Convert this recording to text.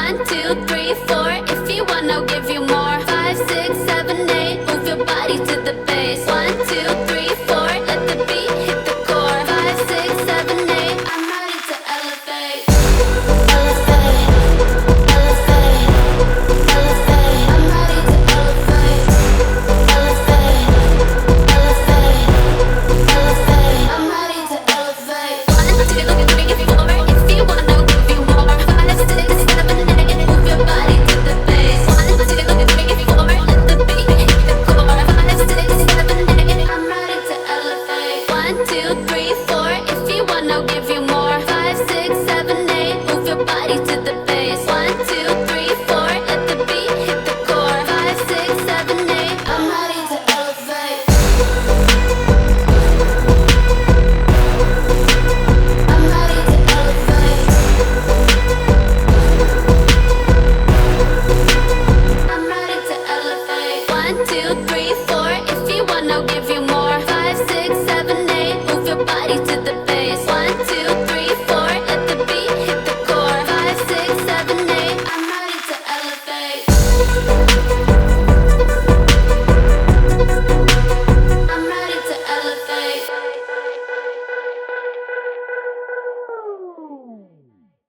1, 2, 3, 4. If you want, I'll give you more. 5, 6, 7, 8. Move your body to the bass. 1, 2, 3, 4. Let the beat hit the core. 5, 6, 7, 8. I'm ready to elevate. Elevate, elevate, elevate. I'm ready to elevate. Elevate, elevate, elevate. I'm ready to elevate. 1, 2, 3, 4. If you want, I'll give you more. 5, 6, 7, 8. Move your body to the bass. 1, 2, 3, 4. Let the beat hit the core. 5, 6, 7, 8. I'm ready to elevate. 1, 2, 3, 4. If you want, I'll give you more. 5, 6, 7, 8. Move your body to the